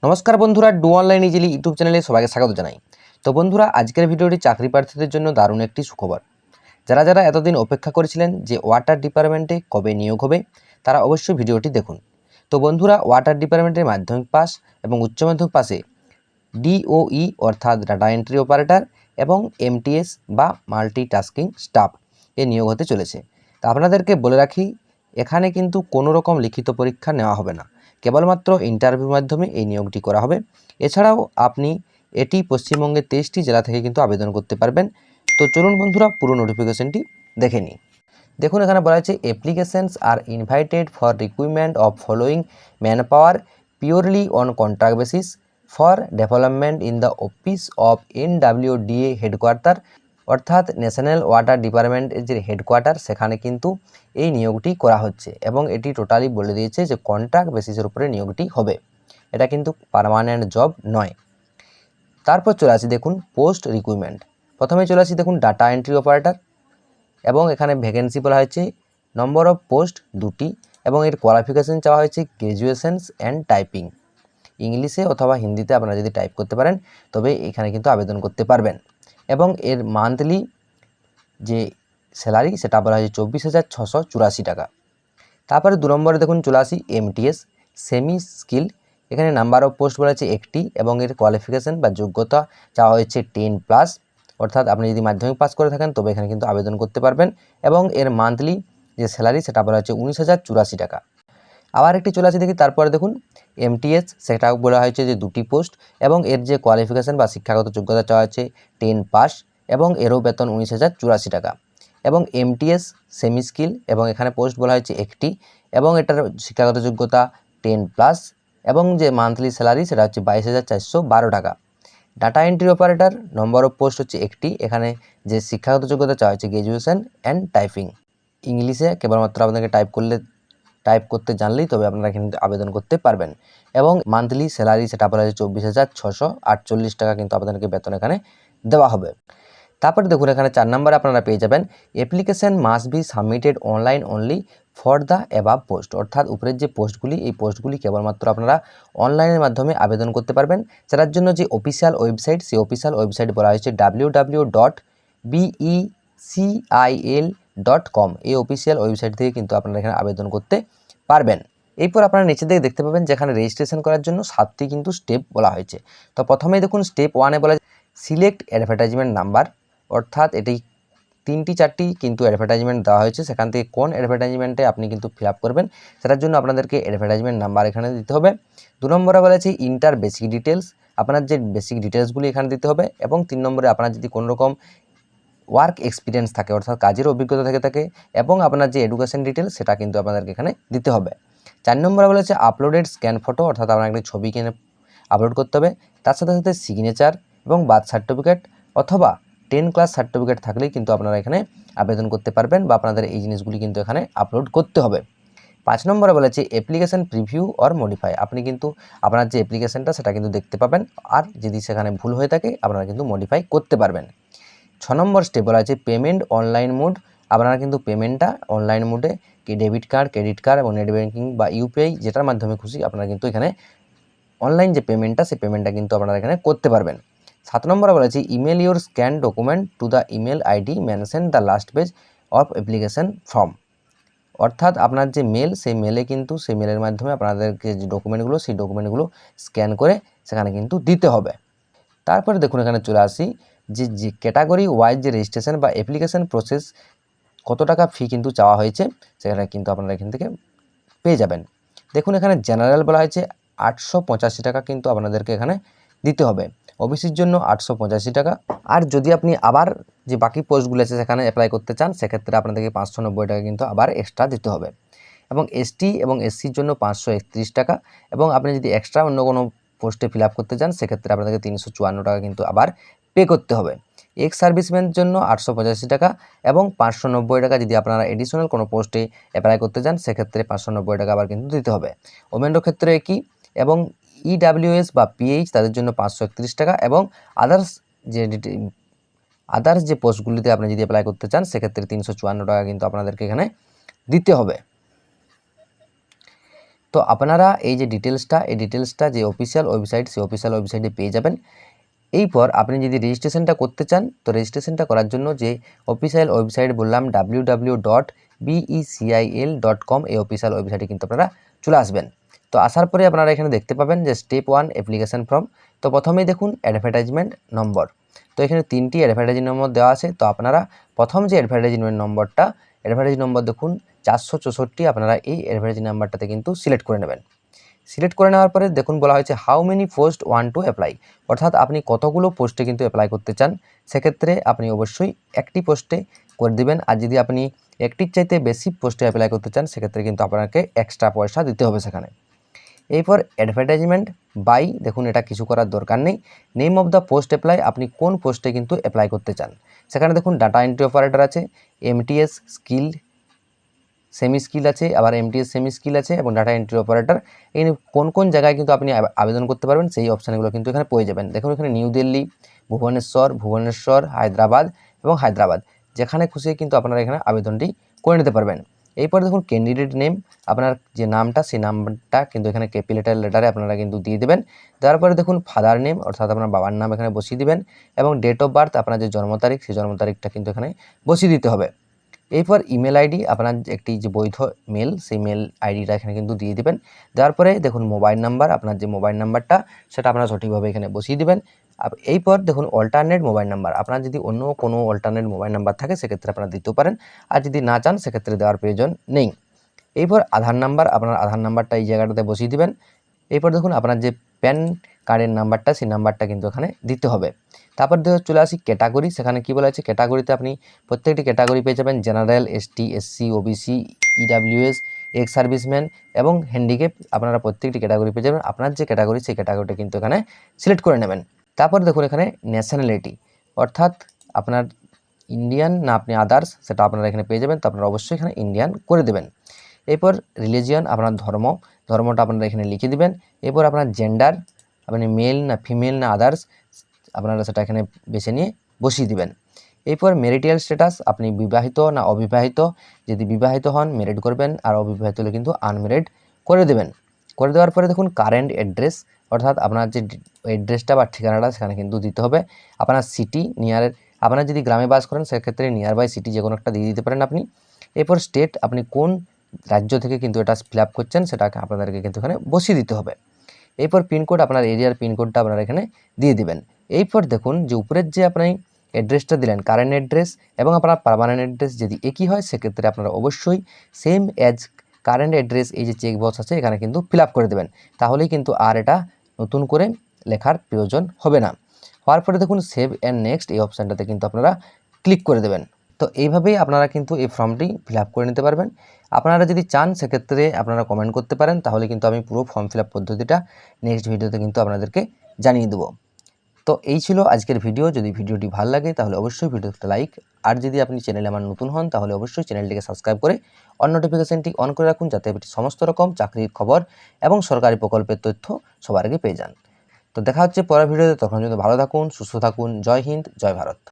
নমস্কার বন্ধুরা, do online easily YouTube চ্যানেলে সবাইকে স্বাগত জানাই। তো বন্ধুরা, আজকের ভিডিওটি চাকরি প্রার্থীদের জন্য দারুণ একটি সুখবর। যারা যারা এতদিন অপেক্ষা করেছিলেন যে ওয়াটার ডিপার্টমেন্টে কবে নিয়োগ হবে, তারা অবশ্যই ভিডিওটি দেখুন। তো বন্ধুরা, ওয়াটার ডিপার্টমেন্টের মাধ্যমিক পাস এবং উচ্চ মাধ্যমিক পাশে ডিওই অর্থাৎ ডাটা এন্ট্রি অপারেটর এবং এমটিএস বা মাল্টিটাস্কিং স্টাফ এ নিয়োগ হতে চলেছে। তা আপনাদেরকে বলে রাখি, এখানে কিন্তু কোনো রকম লিখিত পরীক্ষা নেওয়া হবে না, কেবলমাত্র ইন্টারভিউর মাধ্যমে এই নিয়োগটি করা হবে। এছাড়াও আপনি এটি পশ্চিমবঙ্গের 23টি জেলা থেকে কিন্তু আবেদন করতে পারবেন। তো চলুন বন্ধুরা, পুরো নোটিফিকেশনটি দেখে নিই। দেখুন, এখানে বলা হয়েছে applications are invited for recruitment of following man power purely on contract basis for development in the office of NWDA headquarter, অর্থাৎ ন্যাশনাল ওয়াটার ডিপার্টমেন্টের যে হেডকোয়ার্টার সেখানে কিন্তু এই নিয়োগটি করা হচ্ছে এবং এটি টোটালি বলে দিয়েছে যে কন্ট্রাক্ট বেসিসের উপরে নিয়োগটি হবে। এটা কিন্তু পার্মানেন্ট জব নয়। তারপর চলে আসি, দেখুন পোস্ট রিক্রুটমেন্ট। প্রথমে চলে আসি, দেখুন ডাটা এন্ট্রি অপারেটর এবং এখানে ভ্যাকেন্সি বলা হয়েছে নম্বর অফ পোস্ট 2টি এবং এর কোয়ালিফিকেশান চাওয়া হয়েছে গ্র্যাজুয়েশনস অ্যান্ড টাইপিং। ইংলিশে অথবা হিন্দিতে আপনারা যদি টাইপ করতে পারেন তবে এখানে কিন্তু আবেদন করতে পারবেন। এবং এর মান্থলি যে স্যালারি সেটা বলা হয়েছে 24,684 টাকা। তারপরে 2 নম্বরে দেখুন চলে আসি এমটিএস সেমি স্কিল। এখানে নাম্বার অফ পোস্ট বলা হয়েছে 1টি এবং এর কোয়ালিফিকেশান বা যোগ্যতা চাওয়া হয়েছে 10+, অর্থাৎ আপনি যদি মাধ্যমিক পাস করে থাকেন তবে এখানে কিন্তু আবেদন করতে পারবেন। এবং এর মান্থলি যে স্যালারি সেটা বলা হচ্ছে 19,084 টাকা। আবার একটি চলে আসি দেখি, তারপরে দেখুন এমটিএস, সেটা বলা হয়েছে যে 2টি পোস্ট এবং এর যে কোয়ালিফিকেশান বা শিক্ষাগত যোগ্যতা চাওয়া হচ্ছে 10+ এবং এরও বেতন 19,084 টাকা। এবং এমটিএস সেমি স্কিল এবং এখানে পোস্ট বলা হয়েছে 1টি এবং এটার শিক্ষাগত যোগ্যতা 10+ এবং যে মান্থলি স্যালারি সেটা হচ্ছে 22,412 টাকা। Data entry operator number of post হচ্ছে 1টি, এখানে যে শিক্ষাগত যোগ্যতা চাওয়া হচ্ছে গ্র্যাজুয়েশন অ্যান্ড টাইপিং। ইংলিশে কেবলমাত্র আপনাকে টাইপ করতে জানলেই তবে আপনারা কিন্তু আবেদন করতে পারবেন। এবং মান্থলি স্যালারি সেটা বলা হয়েছে 24,648 টাকা কিন্তু আপনাদেরকে বেতন এখানে দেওয়া হবে। তারপরে দেখুন, এখানে 4 নম্বরে আপনারা পেয়ে যাবেন application must be submitted online only for the above post, অর্থাৎ উপরের যে পোস্টগুলি এই পোস্টগুলি কেবলমাত্র আপনারা অনলাইনের মাধ্যমে আবেদন করতে পারবেন। সেটার জন্য যে অফিসিয়াল ওয়েবসাইট, সেই অফিসিয়াল ওয়েবসাইট বলা হয়েছে www.becil.com। এই অফিসিয়াল ওয়েবসাইট থেকে কিন্তু আপনারা এখানে আবেদন করতে পারবেন। এরপর আপনারা নিচে দিকে দেখতে পাবেন যেখানে রেজিস্ট্রেশন করার জন্য 7টি কিন্তু স্টেপ বলা হয়েছে। তো প্রথমেই দেখুন স্টেপ 1-এ বলা সিলেক্ট অ্যাডভার্টাইজমেন্ট নাম্বার, অর্থাৎ এটি 3-4টি কিন্তু অ্যাডভার্টাইজমেন্ট দেওয়া হয়েছে, সেখান থেকে কোন অ্যাডভার্টাইজমেন্টে আপনি কিন্তু ফিল আপ করবেন সেটার জন্য আপনাদেরকে অ্যাডভার্টাইজমেন্ট নাম্বার এখানে দিতে হবে। 2 নম্বরে বলেছে ইন্টার বেসিক ডিটেলস, আপনার যে বেসিক ডিটেলসগুলি এখানে দিতে হবে। এবং 3 নম্বরে আপনার যদি কোনো রকম ওয়ার্ক এক্সপিরিয়েন্স থাকে অর্থাৎ কাজের অভিজ্ঞতা থেকে থাকে এবং আপনার যে এডুকেশন ডিটেলস সেটা কিন্তু আপনাদেরকে এখানে দিতে হবে। 4 নম্বরে বলেছে আপলোডেড স্ক্যান ফটো, অর্থাৎ আপনার একটি ছবি কিনে আপলোড করতে হবে। তার সাথে সাথে সিগনেচার এবং বার্থ সার্টিফিকেট অথবা 10 ক্লাস সার্টিফিকেট থাকলেই কিন্তু আপনারা এখানে আবেদন করতে পারবেন বা আপনাদের এই জিনিসগুলি কিন্তু এখানে আপলোড করতে হবে। 5 নম্বরে বলেছে অ্যাপ্লিকেশন প্রিভিউ অর মডিফাই, আপনি কিন্তু আপনার যে অ্যাপ্লিকেশনটা সেটা কিন্তু দেখতে পাবেন, আর যদি সেখানে ভুল হয়ে থাকে আপনারা কিন্তু মডিফাই করতে পারবেন। 6 নম্বর স্টেপ বলা আছে পেমেন্ট অনলাইন মোড, আপনারা কিন্তু পেমেন্টটা অনলাইন মোডে কি ডেবিট কার্ড, ক্রেডিট কার্ড এবং নেট ব্যাঙ্কিং বা ইউপিআই যেটার মাধ্যমে খুশি আপনারা কিন্তু এখানে অনলাইন যে পেমেন্টটা সেই পেমেন্টটা কিন্তু আপনারা এখানে করতে পারবেন। 7 নম্বরে বলেছি email your scan document to the email ID mention the last page of application form, অর্থাৎ আপনার যে মেল সেই মেলে কিন্তু সেই মেলের মাধ্যমে আপনাদেরকে যে ডকুমেন্টগুলো সেই ডকুমেন্টগুলো স্ক্যান করে সেখানে কিন্তু দিতে হবে। তারপরে দেখুন এখানে চলে আসি যে ক্যাটাগরি ওয়াইজ যে রেজিস্ট্রেশন বা অ্যাপ্লিকেশন প্রসেস কত টাকা ফি কিন্তু চাওয়া হয়েছে সেখানে কিন্তু আপনারা এখান থেকে পেয়ে যাবেন। দেখুন এখানে জেনারেল বলা হয়েছে 885 টাকা কিন্তু আপনাদেরকে এখানে দিতে হবে। ওবিসির জন্য 885 টাকা। আর যদি আপনি আবার যে বাকি পোস্টগুলো আছে সেখানে অ্যাপ্লাই করতে চান সেক্ষেত্রে আপনাদেরকে 590 টাকা কিন্তু আবার এক্সট্রা দিতে হবে। এবং এসটি এবং এসসির জন্য 531 টাকা এবং আপনি যদি এক্সট্রা অন্য কোনো পোস্টে ফিল আপ করতে চান সেক্ষেত্রে আপনাদেরকে 354 টাকা কিন্তু আবার পে করতে হবে। এক্স সার্ভিসম্যানের জন্য 885 টাকা এবং 590 টাকা যদি আপনারা এডিশনাল কোনো পোস্টে অ্যাপ্লাই করতে চান সেক্ষেত্রে 590 টাকা আবার কিন্তু দিতে হবে। ওমেনদের ক্ষেত্রে একই। এবং ইডাব্লিউএস বা পিএইচ তাদের জন্য 531 টাকা এবং আদার্স যে পোস্টগুলিতে আপনি যদি অ্যাপ্লাই করতে চান সেক্ষেত্রে 354 টাকা কিন্তু আপনাদেরকে এখানে দিতে হবে। তো আপনারা এই যে ডিটেলসটা যে অফিসিয়াল ওয়েবসাইট, সেই অফিসিয়াল ওয়েবসাইটে পেয়ে যাবেন। এরপর আপনি যদি রেজিস্ট্রেশনটা করতে চান, তো রেজিস্ট্রেশনটা করার জন্য যে অফিসিয়াল ওয়েবসাইট বললাম www.becil.com, এই অফিসিয়াল ওয়েবসাইটে কিন্তু আপনারা চলে আসবেন। তো আসার পরে আপনারা এখানে দেখতে পাবেন যে স্টেপ 1 অ্যাপ্লিকেশন ফর্ম। তো প্রথমেই দেখুন অ্যাডভার্টাইজমেন্ট নম্বর। তো এখানে 3টি অ্যাডভার্টাইজিং নম্বর দেওয়া আছে। তো আপনারা প্রথম যে অ্যাডভার্টাইজমেন্ট নম্বরটা, অ্যাডভার্টাইজিং নম্বর দেখুন 464, আপনারা এই অ্যাডভার্টাইজিং নাম্বারটাতে কিন্তু সিলেক্ট করে নেবেন। সিলেক্ট করে নেওয়ার পরে দেখুন বলা হয়েছে how many post one to apply, অর্থাৎ আপনি কতগুলো পোস্টে কিন্তু অ্যাপ্লাই করতে চান। সেক্ষেত্রে আপনি অবশ্যই একটি পোস্টে করে দিবেন। আর যদি আপনি একটির চাইতে বেশি পোস্টে অ্যাপ্লাই করতে চান, সেক্ষেত্রে কিন্তু আপনাকে এক্সট্রা পয়সা দিতে হবে সেখানে। এরপর অ্যাডভার্টাইজমেন্ট বাই, দেখুন এটা কিছু করার দরকার নেই। Name of the post apply, আপনি কোন পোস্টে কিন্তু অ্যাপ্লাই করতে চান। সেখানে দেখুন ডাটা এন্ট্রি অপারেটর আছে, এমটিএস স্কিল সেমি স্কিল আছে, আবার এমটিএস সেমি স্কিল আছে এবং ডাটা এন্ট্রি অপারেটর। এই কোন কোন জায়গায় কিন্তু আপনি আবেদন করতে পারবেন সেই অপশানগুলো কিন্তু এখানে পেয়ে যাবেন। দেখুন এখানে নিউ দিল্লি, ভুবনেশ্বর, হায়দ্রাবাদ এবং হায়দ্রাবাদ, যেখানে খুশি কিন্তু আপনারা এখানে আবেদনটি করে নিতে পারবেন। এরপর দেখুন ক্যান্ডিডেট নেম, আপনার যে নামটা সেই নামটা কিন্তু এখানে ক্যাপিটাল লেটারে আপনারা কিন্তু দিয়ে দেবেন। দেওয়ার পরে দেখুন ফাদার নেম, অর্থাৎ আপনার বাবার নাম এখানে বসিয়ে দিবেন এবং ডেট অফ বার্থ, আপনার যে জন্ম তারিখ সেই জন্ম তারিখটা কিন্তু এখানে বসিয়ে দিতে হবে। এরপর ইমেল আইডি, আপনার একটি যে বৈধ মেল, সেই মেল আইডিটা এখানে কিন্তু দিয়ে দিবেন। দেওয়ার পরে দেখুন মোবাইল নাম্বার, আপনার যে মোবাইল নাম্বারটা সেটা আপনারা সঠিকভাবে এখানে বসিয়ে দিবেন। এরপর দেখুন অল্টারনেট মোবাইল নাম্বার, আপনার যদি অন্য কোনো অল্টারনেট মোবাইল নাম্বার থাকে সেক্ষেত্রে আপনারা দিতেও পারেন, আর যদি না চান সেক্ষেত্রে দেওয়ার প্রয়োজন নেই। এরপর আধার নাম্বার, আপনার আধার নাম্বারটা এই জায়গাটাতে বসিয়ে দিবেন। এরপর দেখুন আপনার যে প্যান কার্ডের নাম্বারটা, সেই নাম্বারটা কিন্তু এখানে দিতে হবে। তারপর চলে আসি ক্যাটাগরি, সেখানে কি বলা আছে ক্যাটাগরিতে আপনি প্রত্যেকটি ক্যাটাগরি পেয়ে যাবেন, general, ST, SC, OBC, EWS, ex serviceman এবং হ্যান্ডিক্যাপ, আপনারা প্রত্যেকটি ক্যাটাগরি পেয়ে যাবেন। আপনার যে ক্যাটাগরি সেই ক্যাটাগরিটা কিন্তু এখানে সিলেক্ট করে নেবেন। তারপর দেখুন এখানে ন্যাশনালিটি, অর্থাৎ আপনার ইন্ডিয়ান না আপনি আদার্স, সেটা আপনারা এখানে পেয়ে যাবেন। তো আপনারা অবশ্যই এখানে ইন্ডিয়ান করে দেবেন। এরপর রিলিজিয়ন, আপনার ধর্মটা আপনারা এখানে লিখে দিবেন। এরপর আপনার জেন্ডার, আপনি মেল না ফিমেল না আদার্স, আপনারা সেটা এখানে বেছে নিয়ে বসিয়ে দিবেন। এরপর ম্যারিটাল স্ট্যাটাস, আপনি বিবাহিত না অবিবাহিত, যদি বিবাহিত হন ম্যারিড করবেন, আর অবিবাহিত হলে কিন্তু আনম্যারিড করে দেবেন। করে দেওয়ার পরে দেখুন কারেন্ট অ্যাড্রেস, অর্থাৎ আপনার যে অ্যাড্রেসটা বা ঠিকানাটা সেখানে কিন্তু দিতে হবে। আপনার সিটি আপনার যদি গ্রামে বাস করেন সেক্ষেত্রে নিয়ার বাই সিটি যে কোনো একটা দিয়ে দিতে পারেন আপনি। এরপর স্টেট, আপনি কোন রাজ্য থেকে কিন্তু এটা ফিল আপ করছেন সেটাকে আপনাদেরকে কিন্তু এখানে বসিয়ে দিতে হবে। এরপর পিনকোড, আপনার এরিয়ার পিনকোডটা আপনারা এখানে দিয়ে দিবেন। এরপর দেখুন যে উপরের যে আপনি অ্যাড্রেসটা দিলেন কারেন্ট অ্যাড্রেস এবং আপনার পার্মানেন্ট অ্যাড্রেস যদি একই হয়, সেক্ষেত্রে আপনারা অবশ্যই সেম অ্যাজ কারেন্ট অ্যাড্রেস এই যে চেক বক্স আছে এখানে কিন্তু ফিল আপ করে দেবেন। তাহলেই কিন্তু আর এটা নতুন করে লেখার প্রয়োজন হবে না। হওয়ার পরে দেখুন সেভ অ্যান্ড নেক্সট, এই অপশানটাতে কিন্তু আপনারা ক্লিক করে দেবেন। তো এইভাবেই আপনারা কিন্তু এই ফর্মটি ফিল আপ করে নিতে পারবেন। আপনারা যদি চান সেক্ষেত্রে আপনারা কমেন্ট করতে পারেন, তাহলে কিন্তু আমি পুরো ফর্ম ফিল আপ পদ্ধতিটা নেক্সট ভিডিওতে কিন্তু আপনাদেরকে জানিয়ে দেবো। তো এই ছিল আজকের ভিডিও। যদি ভিডিওটি ভালো লাগে তাহলে অবশ্যই ভিডিওতে লাইক, আর যদি আপনি চ্যানেলে আমার নতুন হন তাহলে অবশ্যই চ্যানেলটিকে সাবস্ক্রাইব করে অন নোটিফিকেশনটি অন করে রাখুন, যাতে আপনি সমস্ত রকম চাকরির খবর এবং সরকারি প্রকল্পের তথ্য সবার আগে পেয়ে যান। তো দেখা হচ্ছে পরের ভিডিওতে, তখন যদি ভালো থাকুন, সুস্থ থাকুন। জয় হিন্দ, জয় ভারত।